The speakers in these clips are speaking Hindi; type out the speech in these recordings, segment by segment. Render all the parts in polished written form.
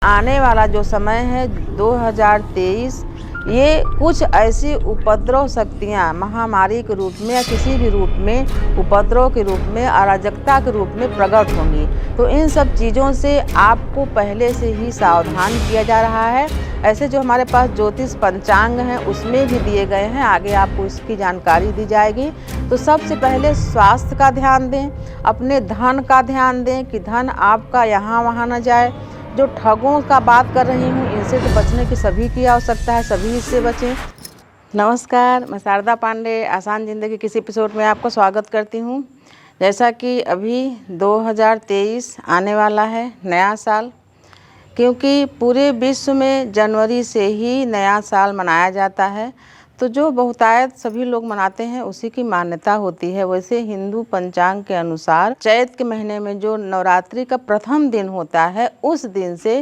आने वाला जो समय है 2023, ये कुछ ऐसी उपद्रव शक्तियाँ महामारी के रूप में या किसी भी रूप में उपद्रव के रूप में अराजकता के रूप में प्रकट होंगी। तो इन सब चीज़ों से आपको पहले से ही सावधान किया जा रहा है। ऐसे जो हमारे पास ज्योतिष पंचांग हैं उसमें भी दिए गए हैं, आगे आपको इसकी जानकारी दी जाएगी। तो सबसे पहले स्वास्थ्य का ध्यान दें, अपने धन का ध्यान दें कि धन आपका यहाँ वहाँ न जाए। जो ठगों का बात कर रही हूँ, इनसे तो बचने की सभी की आवश्यकता है, सभी इससे बचें। नमस्कार, मैं शारदा पांडे आसान ज़िंदगी किसी एपिसोड में आपका स्वागत करती हूँ। जैसा कि अभी 2023 आने वाला है, नया साल, क्योंकि पूरे विश्व में जनवरी से ही नया साल मनाया जाता है। तो जो बहुतायत सभी लोग मनाते हैं उसी की मान्यता होती है। वैसे हिंदू पंचांग के अनुसार चैत के महीने में जो नवरात्रि का प्रथम दिन होता है, उस दिन से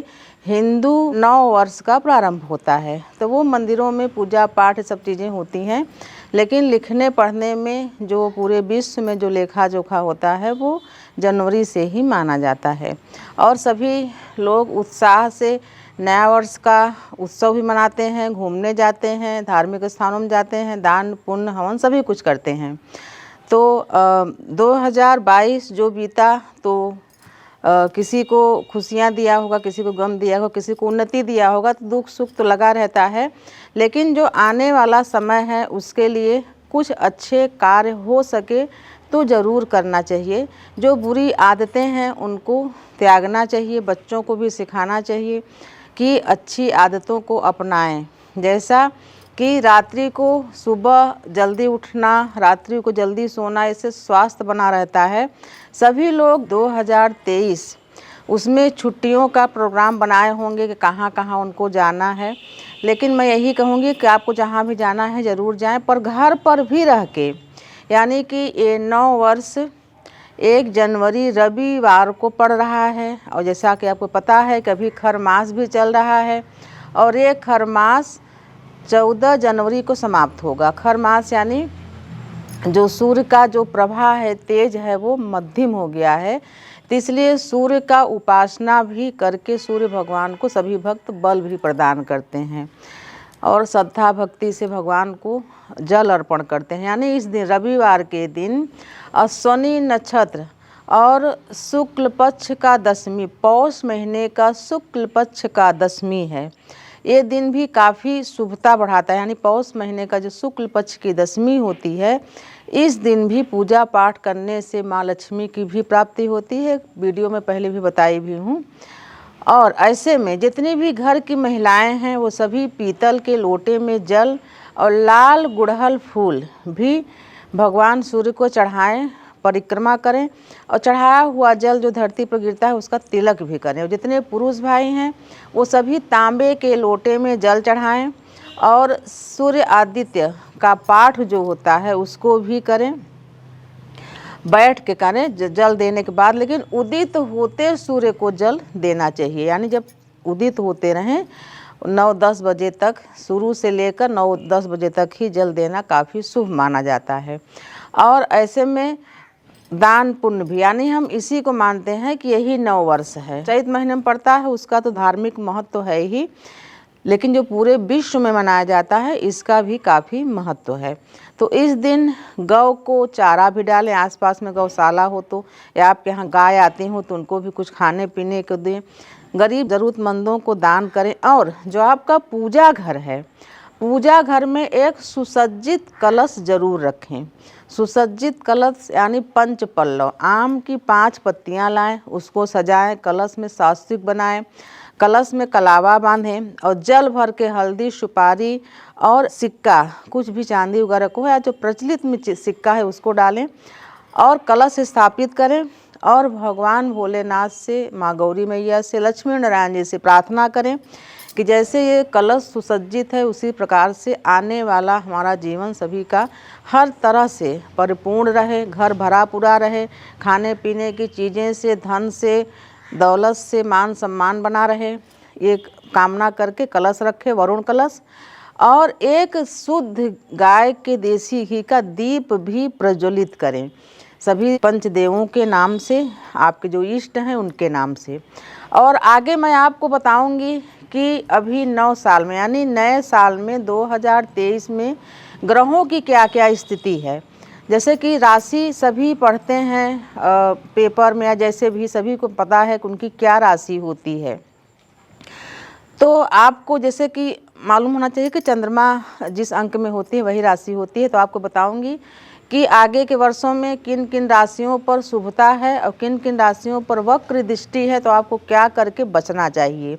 हिंदू नव वर्ष का प्रारंभ होता है। तो वो मंदिरों में पूजा पाठ सब चीज़ें होती हैं, लेकिन लिखने पढ़ने में जो पूरे विश्व में जो लेखा जोखा होता है वो जनवरी से ही माना जाता है। और सभी लोग उत्साह से नया वर्ष का उत्सव भी मनाते हैं, घूमने जाते हैं, धार्मिक स्थानों में जाते हैं, दान पुण्य हवन सभी कुछ करते हैं। तो 2022 जो बीता तो किसी को खुशियाँ दिया होगा, किसी को गम दिया होगा, किसी को उन्नति दिया होगा, तो दुख सुख तो लगा रहता है। लेकिन जो आने वाला समय है उसके लिए कुछ अच्छे कार्य हो सके तो ज़रूर करना चाहिए। जो बुरी आदतें हैं उनको त्यागना चाहिए, बच्चों को भी सिखाना चाहिए कि अच्छी आदतों को अपनाएं। जैसा कि रात्रि को सुबह जल्दी उठना, रात्रि को जल्दी सोना, इससे स्वास्थ्य बना रहता है। सभी लोग 2023 उसमें छुट्टियों का प्रोग्राम बनाए होंगे कि कहाँ कहाँ उनको जाना है। लेकिन मैं यही कहूँगी कि आपको जहाँ भी जाना है ज़रूर जाएं, पर घर पर भी रह के, यानी कि ये नव वर्ष 1 जनवरी रविवार को पड़ रहा है। और जैसा कि आपको पता है कि अभी खर मास भी चल रहा है और ये खर मास 14 जनवरी को समाप्त होगा। खर मास यानी जो सूर्य का जो प्रभा है, तेज है, वो मध्यम हो गया है। तो इसलिए सूर्य का उपासना भी करके सूर्य भगवान को सभी भक्त बल भी प्रदान करते हैं और श्रद्धा भक्ति से भगवान को जल अर्पण करते हैं। यानी इस दिन रविवार के दिन अश्वनी नक्षत्र और शुक्ल पक्ष का दशमी, पौष महीने का शुक्ल पक्ष का दशमी है। ये दिन भी काफ़ी शुभता बढ़ाता है। यानी पौष महीने का जो शुक्ल पक्ष की दशमी होती है, इस दिन भी पूजा पाठ करने से माँ लक्ष्मी की भी प्राप्ति होती है। वीडियो में पहले भी बताई भी हूँ। और ऐसे में जितनी भी घर की महिलाएं हैं वो सभी पीतल के लोटे में जल और लाल गुड़हल फूल भी भगवान सूर्य को चढ़ाएं, परिक्रमा करें और चढ़ाया हुआ जल जो धरती पर गिरता है उसका तिलक भी करें। और जितने पुरुष भाई हैं वो सभी तांबे के लोटे में जल चढ़ाएं और सूर्य आदित्य का पाठ जो होता है उसको भी करें, बैठ के करें जल देने के बाद। लेकिन उदित होते सूर्य को जल देना चाहिए। यानी जब उदित होते रहें 9-10 बजे तक, शुरू से लेकर 9-10 बजे तक ही जल देना काफ़ी शुभ माना जाता है। और ऐसे में दान पुण्य भी, यानी हम इसी को मानते हैं कि यही नव वर्ष है। चैत महीने में पड़ता है, उसका तो धार्मिक महत्व तो है ही, लेकिन जो पूरे विश्व में मनाया जाता है इसका भी काफ़ी महत्व है। तो इस दिन गौ को चारा भी डालें, आसपास में गौशाला हो तो, या आपके यहाँ गाय आती हो तो उनको भी कुछ खाने पीने को दें, गरीब ज़रूरतमंदों को दान करें। और जो आपका पूजा घर है, पूजा घर में एक सुसज्जित कलश जरूर रखें। सुसज्जित कलश यानी पंच पल्लव, आम की 5 पत्तियाँ लाएं, उसको सजाएं, कलश में सात्विक बनाएं, कलश में कलावा बांधें और जल भर के हल्दी, सुपारी और सिक्का, कुछ भी चांदी वगैरह को या जो प्रचलित में सिक्का है उसको डालें और कलश स्थापित करें। और भगवान भोलेनाथ से, माँ गौरी मैया से, लक्ष्मी नारायण जी से प्रार्थना करें कि जैसे ये कलश सुसज्जित है उसी प्रकार से आने वाला हमारा जीवन सभी का हर तरह से परिपूर्ण रहे, घर भरा पूरा रहे, खाने पीने की चीज़ें से, धन से, दौलत से, मान सम्मान बना रहे। ये कामना करके कलश रखे, वरुण कलश। और एक शुद्ध गाय के देसी घी का दीप भी प्रज्वलित करें, सभी पंचदेवों के नाम से, आपके जो इष्ट हैं उनके नाम से। और आगे मैं आपको बताऊंगी कि अभी 9 साल में यानी नए साल में 2023 में ग्रहों की क्या क्या स्थिति है। जैसे कि राशि सभी पढ़ते हैं पेपर में, या जैसे भी सभी को पता है कि उनकी क्या राशि होती है। तो आपको जैसे कि मालूम होना चाहिए कि चंद्रमा जिस अंक में होती है वही राशि होती है। तो आपको बताऊंगी कि आगे के वर्षों में किन किन राशियों पर शुभता है और किन किन राशियों पर वक्र दृष्टि है, तो आपको क्या करके बचना चाहिए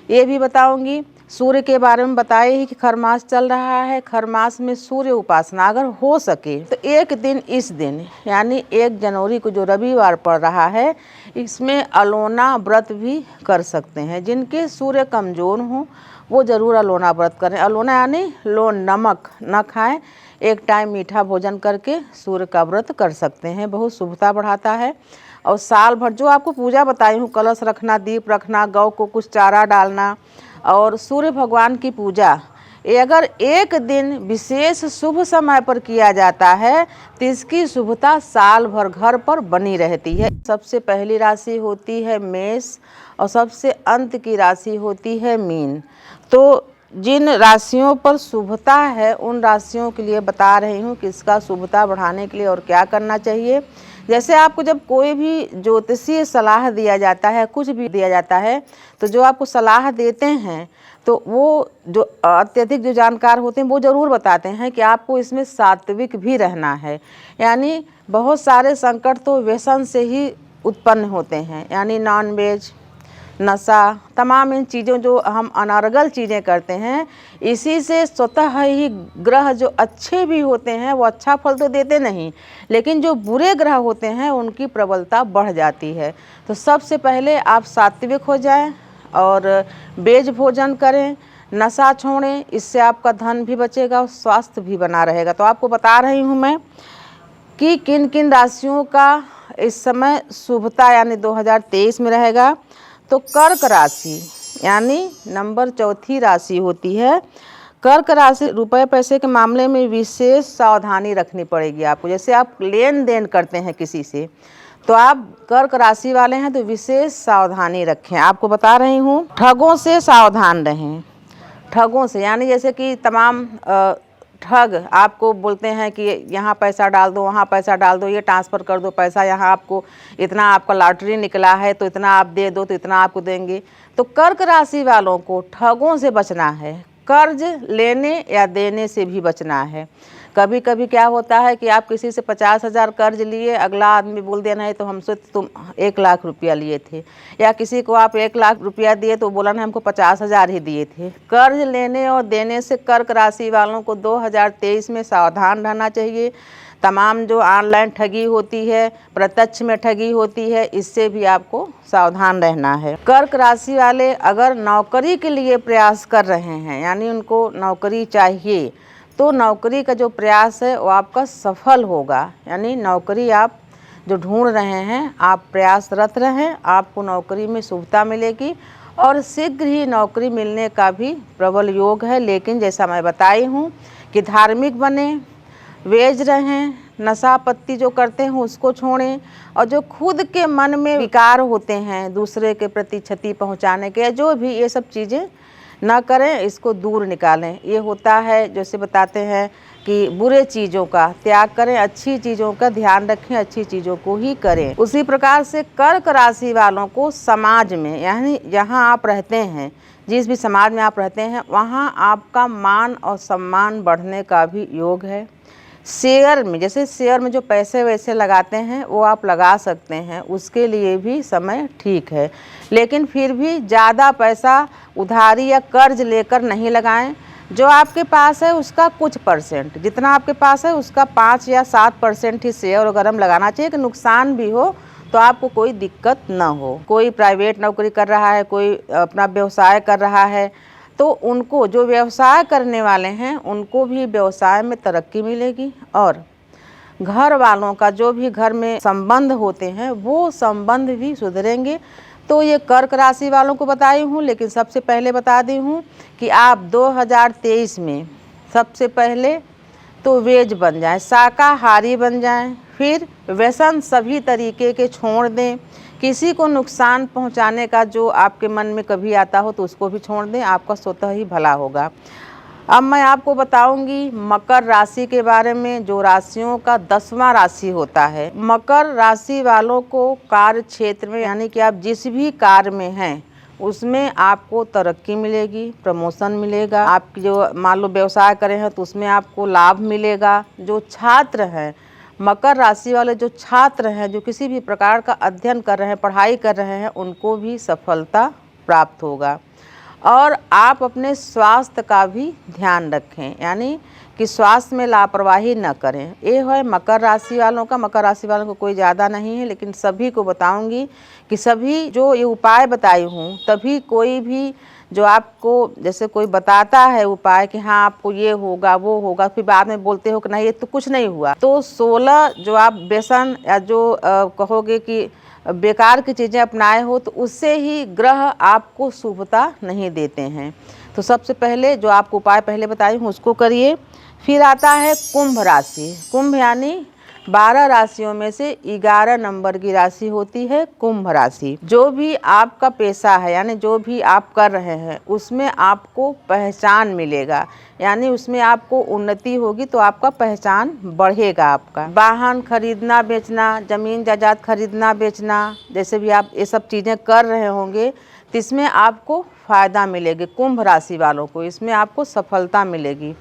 ये भी बताऊंगी। सूर्य के बारे में बताए ही कि खरमास चल रहा है, खरमास में सूर्य उपासना अगर हो सके तो एक दिन, इस दिन यानी 1 जनवरी को जो रविवार पड़ रहा है, इसमें अलोना व्रत भी कर सकते हैं। जिनके सूर्य कमज़ोर हों वो ज़रूर अलोना व्रत करें। अलोना यानी लोन, नमक न खाएं, एक टाइम मीठा भोजन करके सूर्य का व्रत कर सकते हैं, बहुत शुभता बढ़ाता है। और साल भर जो आपको पूजा बताई हूँ, कलश रखना, दीप रखना, गौ को कुछ चारा डालना और सूर्य भगवान की पूजा, ये अगर एक दिन विशेष शुभ समय पर किया जाता है तो इसकी शुभता साल भर घर पर बनी रहती है। सबसे पहली राशि होती है मेष और सबसे अंत की राशि होती है मीन। तो जिन राशियों पर शुभता है उन राशियों के लिए बता रही हूँ कि इसका शुभता बढ़ाने के लिए और क्या करना चाहिए। जैसे आपको जब कोई भी ज्योतिषीय सलाह दिया जाता है, कुछ भी दिया जाता है, तो जो आपको सलाह देते हैं तो वो जो अत्यधिक जो जानकार होते हैं वो ज़रूर बताते हैं कि आपको इसमें सात्विक भी रहना है। यानी बहुत सारे संकट तो व्यसन से ही उत्पन्न होते हैं, यानी नॉन वेज, नशा, तमाम इन चीज़ों जो हम अनर्गल चीज़ें करते हैं, इसी से स्वतः ही ग्रह जो अच्छे भी होते हैं वो अच्छा फल तो देते नहीं, लेकिन जो बुरे ग्रह होते हैं उनकी प्रबलता बढ़ जाती है। तो सबसे पहले आप सात्विक हो जाएं और वेज भोजन करें, नशा छोड़ें, इससे आपका धन भी बचेगा और स्वास्थ्य भी बना रहेगा। तो आपको बता रही हूँ मैं कि किन किन राशियों का इस समय शुभता यानी 2023 में रहेगा। तो कर्क राशि यानी नंबर 4थी राशि होती है। कर्क राशि रुपए पैसे के मामले में विशेष सावधानी रखनी पड़ेगी आपको। जैसे आप लेन देन करते हैं किसी से, तो आप कर्क राशि वाले हैं तो विशेष सावधानी रखें। आपको बता रही हूँ, ठगों से सावधान रहें। ठगों से यानी जैसे कि तमाम ठग आपको बोलते हैं कि यहाँ पैसा डाल दो, वहाँ पैसा डाल दो, ये ट्रांसफ़र कर दो पैसा, यहाँ आपको इतना, आपका लॉटरी निकला है तो इतना आप दे दो तो इतना आपको देंगे। तो कर्क राशि वालों को ठगों से बचना है, कर्ज लेने या देने से भी बचना है। कभी कभी क्या होता है कि आप किसी से 50,000 कर्ज लिए, अगला आदमी बोल देना है तो हमसे तुम 1 लाख रुपया लिए थे, या किसी को आप 1 लाख रुपया दिए तो बोला ना हमको 50,000 ही दिए थे। कर्ज लेने और देने से कर्क राशि वालों को 2023 में सावधान रहना चाहिए। तमाम जो ऑनलाइन ठगी होती है, प्रत्यक्ष में ठगी होती है, इससे भी आपको सावधान रहना है। कर्क राशि वाले अगर नौकरी के लिए प्रयास कर रहे हैं, यानी उनको नौकरी चाहिए, तो नौकरी का जो प्रयास है वो आपका सफल होगा। यानी नौकरी आप जो ढूंढ रहे हैं, आप प्रयासरत रहें, आपको नौकरी में शुभता मिलेगी और शीघ्र ही नौकरी मिलने का भी प्रबल योग है। लेकिन जैसा मैं बताई हूँ कि धार्मिक बने, वेज रहें, नशा पत्ती जो करते हैं उसको छोड़ें, और जो खुद के मन में विकार होते हैं दूसरे के प्रति क्षति पहुँचाने के, जो भी ये सब चीज़ें ना करें, इसको दूर निकालें। ये होता है जैसे बताते हैं कि बुरे चीज़ों का त्याग करें, अच्छी चीज़ों का ध्यान रखें, अच्छी चीज़ों को ही करें। उसी प्रकार से कर्क राशि वालों को समाज में, यानी जहाँ आप रहते हैं, जिस भी समाज में आप रहते हैं, वहाँ आपका मान और सम्मान बढ़ने का भी योग है। शेयर में, जैसे शेयर में जो पैसे वैसे लगाते हैं वो आप लगा सकते हैं, उसके लिए भी समय ठीक है। लेकिन फिर भी ज़्यादा पैसा उधारी या कर्ज लेकर नहीं लगाएं। जो आपके पास है उसका कुछ परसेंट, जितना आपके पास है उसका 5 या 7% ही शेयर वगैरह में लगाना चाहिए कि नुकसान भी हो तो आपको कोई दिक्कत ना हो। कोई प्राइवेट नौकरी कर रहा है, कोई अपना व्यवसाय कर रहा है, तो उनको, जो व्यवसाय करने वाले हैं, उनको भी व्यवसाय में तरक्की मिलेगी। और घर वालों का जो भी घर में संबंध होते हैं वो संबंध भी सुधरेंगे। तो ये कर्क राशि वालों को बताई हूँ। लेकिन सबसे पहले बता दी हूँ कि आप 2023 में सबसे पहले तो वेज बन जाएं, शाकाहारी बन जाएं, फिर व्यसन सभी तरीके के छोड़ दें, किसी को नुकसान पहुंचाने का जो आपके मन में कभी आता हो तो उसको भी छोड़ दें, आपका स्वतः ही भला होगा। अब मैं आपको बताऊंगी मकर राशि के बारे में, जो राशियों का 10वां राशि होता है। मकर राशि वालों को कार्य क्षेत्र में, यानी कि आप जिस भी कार्य में हैं उसमें आपको तरक्की मिलेगी, प्रमोशन मिलेगा। आप जो मान लो व्यवसाय करें हैं तो उसमें आपको लाभ मिलेगा। जो छात्र हैं, मकर राशि वाले जो छात्र हैं, जो किसी भी प्रकार का अध्ययन कर रहे हैं, पढ़ाई कर रहे हैं, उनको भी सफलता प्राप्त होगा। और आप अपने स्वास्थ्य का भी ध्यान रखें, यानी कि स्वास्थ्य में लापरवाही न करें। ये है मकर राशि वालों का। मकर राशि वालों को कोई ज़्यादा नहीं है, लेकिन सभी को बताऊंगी कि सभी जो ये उपाय बताई हूँ, तभी कोई भी जो आपको जैसे कोई बताता है उपाय कि हाँ आपको ये होगा वो होगा, फिर बाद में बोलते हो कि नहीं ये तो कुछ नहीं हुआ, तो 16 जो आप व्यसन या जो कहोगे कि बेकार की चीज़ें अपनाए हो तो उससे ही ग्रह आपको शुभता नहीं देते हैं। तो सबसे पहले जो आपको उपाय पहले बताई हूँ उसको करिए। फिर आता है कुंभ राशि। कुंभ यानी 12 राशियों में से 11 नंबर की राशि होती है कुंभ राशि। जो भी आपका पेशा है, यानी जो भी आप कर रहे हैं उसमें आपको पहचान मिलेगा, यानी उसमें आपको उन्नति होगी, तो आपका पहचान बढ़ेगा। आपका वाहन खरीदना बेचना, ज़मीन जायदाद खरीदना बेचना, जैसे भी आप ये सब चीज़ें कर रहे होंगे तो इसमें आपको फ़ायदा मिलेगी। कुंभ राशि वालों को इसमें आपको सफलता मिलेगी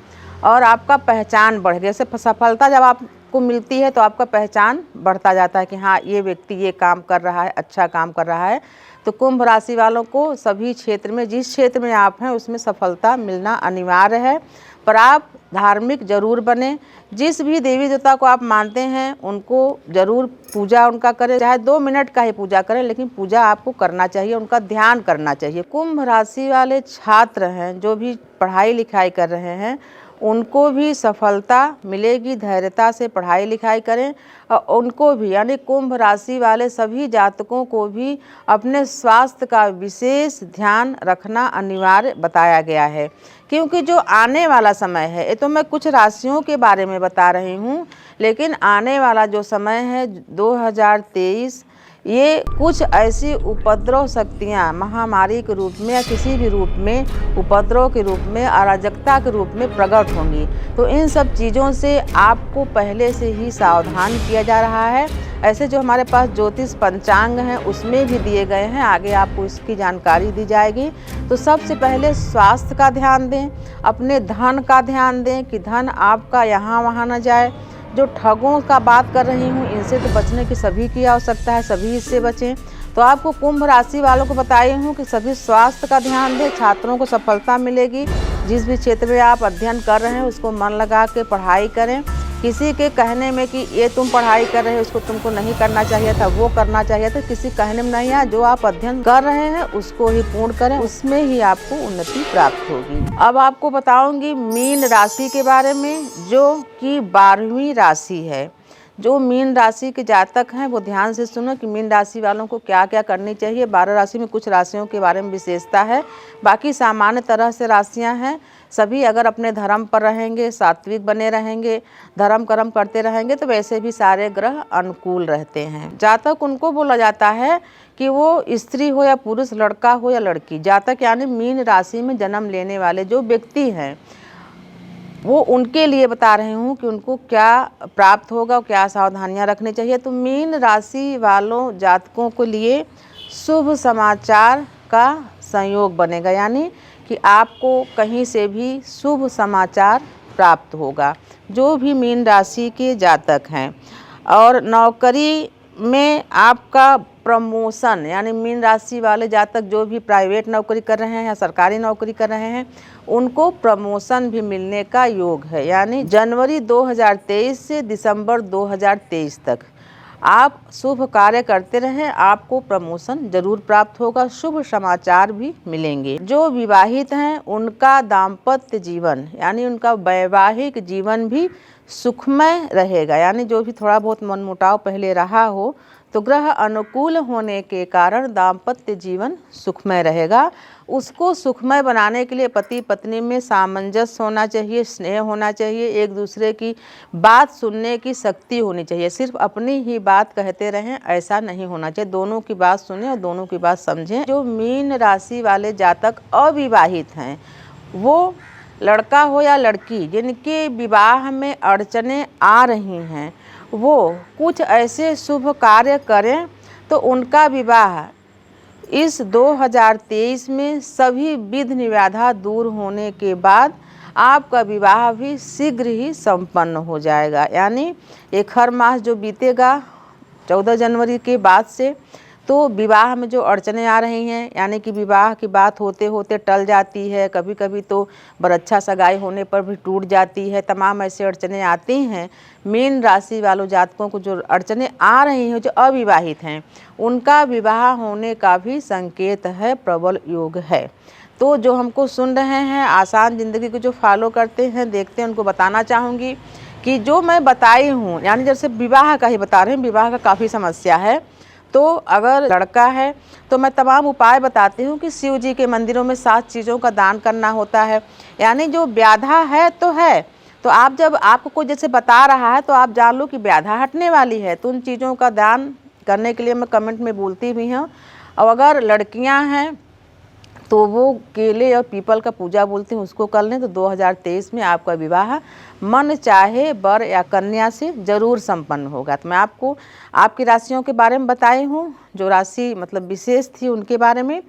और आपका पहचान बढ़ गया। जैसे सफलता जब आपको मिलती है तो आपका पहचान बढ़ता जाता है कि हाँ ये व्यक्ति ये काम कर रहा है, अच्छा काम कर रहा है। तो कुंभ राशि वालों को सभी क्षेत्र में, जिस क्षेत्र में आप हैं उसमें सफलता मिलना अनिवार्य है। पर आप धार्मिक जरूर बने। जिस भी देवी देवता को आप मानते हैं उनको जरूर पूजा उनका करें, चाहे 2 मिनट का ही पूजा करें, लेकिन पूजा आपको करना चाहिए, उनका ध्यान करना चाहिए। कुंभ राशि वाले छात्र हैं जो भी पढ़ाई लिखाई कर रहे हैं उनको भी सफलता मिलेगी। धैर्यता से पढ़ाई लिखाई करें और उनको भी, यानी कुंभ राशि वाले सभी जातकों को भी अपने स्वास्थ्य का विशेष ध्यान रखना अनिवार्य बताया गया है। क्योंकि जो आने वाला समय है, ये तो मैं कुछ राशियों के बारे में बता रही हूँ, लेकिन आने वाला जो समय है 2023, ये कुछ ऐसी उपद्रव शक्तियाँ महामारी के रूप में या किसी भी रूप में उपद्रव के रूप में, अराजकता के रूप में प्रकट होंगी। तो इन सब चीज़ों से आपको पहले से ही सावधान किया जा रहा है। ऐसे जो हमारे पास ज्योतिष पंचांग हैं उसमें भी दिए गए हैं, आगे आपको इसकी जानकारी दी जाएगी। तो सबसे पहले स्वास्थ्य का ध्यान दें, अपने धन का ध्यान दें कि धन आपका यहाँ वहाँ न जाए। जो ठगों का बात कर रही हूँ इनसे तो बचने की सभी की आवश्यकता है, सभी इससे बचें। तो आपको कुंभ राशि वालों को बताई हूँ कि सभी स्वास्थ्य का ध्यान दें, छात्रों को सफलता मिलेगी। जिस भी क्षेत्र में आप अध्ययन कर रहे हैं उसको मन लगा के पढ़ाई करें। किसी के कहने में कि ये तुम पढ़ाई कर रहे हो इसको तुमको नहीं करना चाहिए था, वो करना चाहिए था, किसी कहने में नहीं है। जो आप अध्ययन कर रहे हैं उसको ही पूर्ण करें, उसमें ही आपको उन्नति प्राप्त होगी। अब आपको बताऊंगी मीन राशि के बारे में, जो कि 12वीं राशि है। जो मीन राशि के जातक हैं वो ध्यान से सुनो कि मीन राशि वालों को क्या क्या करनी चाहिए। 12 राशि में कुछ राशियों के बारे में विशेषता है, बाकी सामान्य तरह से राशियां हैं। सभी अगर अपने धर्म पर रहेंगे, सात्विक बने रहेंगे, धर्म कर्म करते रहेंगे तो वैसे भी सारे ग्रह अनुकूल रहते हैं। जातक उनको बोला जाता है कि वो स्त्री हो या पुरुष, लड़का हो या लड़की। जातक यानी मीन राशि में जन्म लेने वाले जो व्यक्ति हैं वो उनके लिए बता रही हूँ कि उनको क्या प्राप्त होगा, क्या सावधानियाँ रखनी चाहिए। तो मीन राशि वालों जातकों के लिए शुभ समाचार का संयोग बनेगा, यानी कि आपको कहीं से भी शुभ समाचार प्राप्त होगा, जो भी मीन राशि के जातक हैं। और नौकरी में आपका प्रमोशन, यानी मीन राशि वाले जातक जो भी प्राइवेट नौकरी कर रहे हैं या सरकारी नौकरी कर रहे हैं उनको प्रमोशन भी मिलने का योग है। यानी जनवरी 2023 से दिसंबर 2023 तक आप शुभ कार्य करते रहें, आपको प्रमोशन जरूर प्राप्त होगा, शुभ समाचार भी मिलेंगे। जो विवाहित हैं उनका दाम्पत्य जीवन यानी उनका वैवाहिक जीवन भी सुखमय रहेगा। यानी जो भी थोड़ा बहुत मनमुटाव पहले रहा हो तो ग्रह अनुकूल होने के कारण दाम्पत्य जीवन सुखमय रहेगा उसको सुखमय बनाने के लिए पति पत्नी में सामंजस्य होना चाहिए, स्नेह होना चाहिए, एक दूसरे की बात सुनने की शक्ति होनी चाहिए। सिर्फ अपनी ही बात कहते रहें ऐसा नहीं होना चाहिए, दोनों की बात सुनें और दोनों की बात समझें। जो मीन राशि वाले जातक अविवाहित हैं, वो लड़का हो या लड़की, जिनके विवाह में अड़चनें आ रही हैं, वो कुछ ऐसे शुभ कार्य करें तो उनका विवाह इस 2023 में सभी विघ्न बाधा दूर होने के बाद आपका विवाह भी शीघ्र ही संपन्न हो जाएगा। यानी एक हर मास जो बीतेगा 14 जनवरी के बाद से, तो विवाह में जो अड़चनें आ रही हैं, यानी कि विवाह की बात होते होते टल जाती है, कभी कभी तो बरच्छा सगाई होने पर भी टूट जाती है, तमाम ऐसे अड़चनें आती हैं। मीन राशि वालों जातकों को जो अड़चनें आ रही हैं, जो अविवाहित हैं, उनका विवाह होने का भी संकेत है, प्रबल योग है। तो जो हमको सुन रहे हैं, आसान ज़िंदगी को जो फॉलो करते हैं, देखते हैं, उनको बताना चाहूँगी कि जो मैं बताई हूँ, यानी जैसे विवाह का ही बता रहे हैं, विवाह का काफ़ी समस्या है, तो अगर लड़का है तो मैं तमाम उपाय बताती हूँ कि शिव जी के मंदिरों में 7 चीज़ों का दान करना होता है। यानी जो व्याधा है तो है, तो आप जब आपको कोई जैसे बता रहा है तो आप जान लो कि व्याधा हटने वाली है, तो उन चीज़ों का दान करने के लिए मैं कमेंट में बोलती भी हूँ। और अगर लड़कियाँ हैं तो वो केले और पीपल का पूजा बोलते हैं, उसको कर लें तो 2023 में आपका विवाह मन चाहे वर या कन्या से ज़रूर संपन्न होगा। तो मैं आपको आपकी राशियों के बारे में बताई हूँ, जो राशि मतलब विशेष थी उनके बारे में,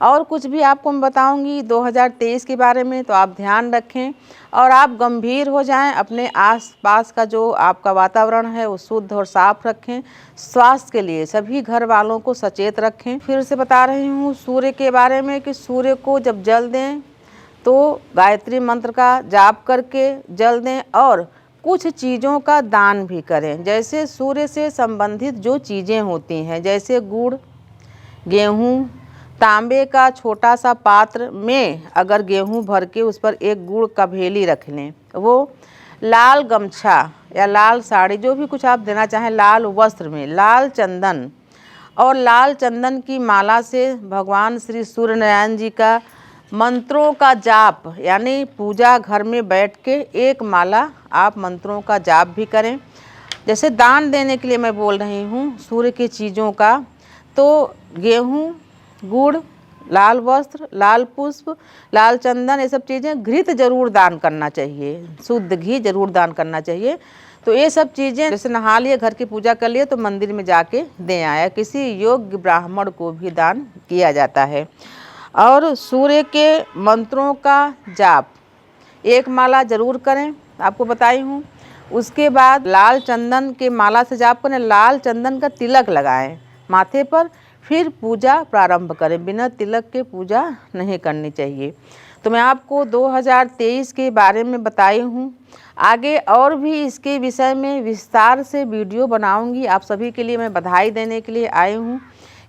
और कुछ भी आपको मैं बताऊंगी 2023 के बारे में। तो आप ध्यान रखें और आप गंभीर हो जाएं, अपने आसपास का जो आपका वातावरण है वो शुद्ध और साफ रखें। स्वास्थ्य के लिए सभी घर वालों को सचेत रखें। फिर से बता रही हूँ सूर्य के बारे में कि सूर्य को जब जल दें तो गायत्री मंत्र का जाप करके जल दें, और कुछ चीज़ों का दान भी करें। जैसे सूर्य से संबंधित जो चीज़ें होती हैं, जैसे गुड़, गेहूँ, तांबे का छोटा सा पात्र में अगर गेहूं भर के उस पर एक गुड़ का भेली रख लें, वो लाल गमछा या लाल साड़ी, जो भी कुछ आप देना चाहें, लाल वस्त्र में लाल चंदन और लाल चंदन की माला से भगवान श्री सूर्य नारायण जी का मंत्रों का जाप, यानी पूजा घर में बैठ के एक माला आप मंत्रों का जाप भी करें। जैसे दान देने के लिए मैं बोल रही हूँ सूर्य की चीज़ों का, तो गेहूँ, गुड़, लाल वस्त्र, लाल पुष्प, लाल चंदन, ये सब चीज़ें, घृत जरूर दान करना चाहिए, शुद्ध घी जरूर दान करना चाहिए। तो ये सब चीज़ें जैसे नहा लिए, घर की पूजा कर लिए, तो मंदिर में जाके दे आया, किसी योग्य ब्राह्मण को भी दान किया जाता है। और सूर्य के मंत्रों का जाप एक माला जरूर करें, आपको बताई हूँ। उसके बाद लाल चंदन के माला से जाप करें, लाल चंदन का तिलक लगाएं माथे पर, फिर पूजा प्रारंभ करें। बिना तिलक के पूजा नहीं करनी चाहिए। तो मैं आपको 2023 के बारे में बताई हूँ। आगे और भी इसके विषय में विस्तार से वीडियो बनाऊंगी। आप सभी के लिए मैं बधाई देने के लिए आई हूँ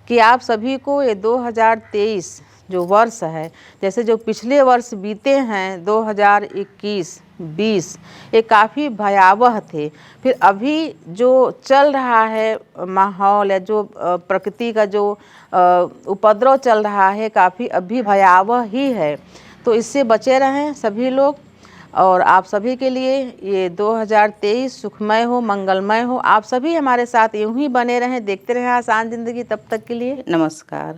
कि आप सभी को ये 2023 जो वर्ष है, जैसे जो पिछले वर्ष बीते हैं 2021-20, ये काफ़ी भयावह थे। फिर अभी जो चल रहा है माहौल या जो प्रकृति का जो उपद्रव चल रहा है, काफ़ी अभी भयावह ही है। तो इससे बचे रहें सभी लोग। और आप सभी के लिए ये 2023 सुखमय हो, मंगलमय हो। आप सभी हमारे साथ यूं ही बने रहें, देखते रहें आसान ज़िंदगी। तब तक के लिए नमस्कार।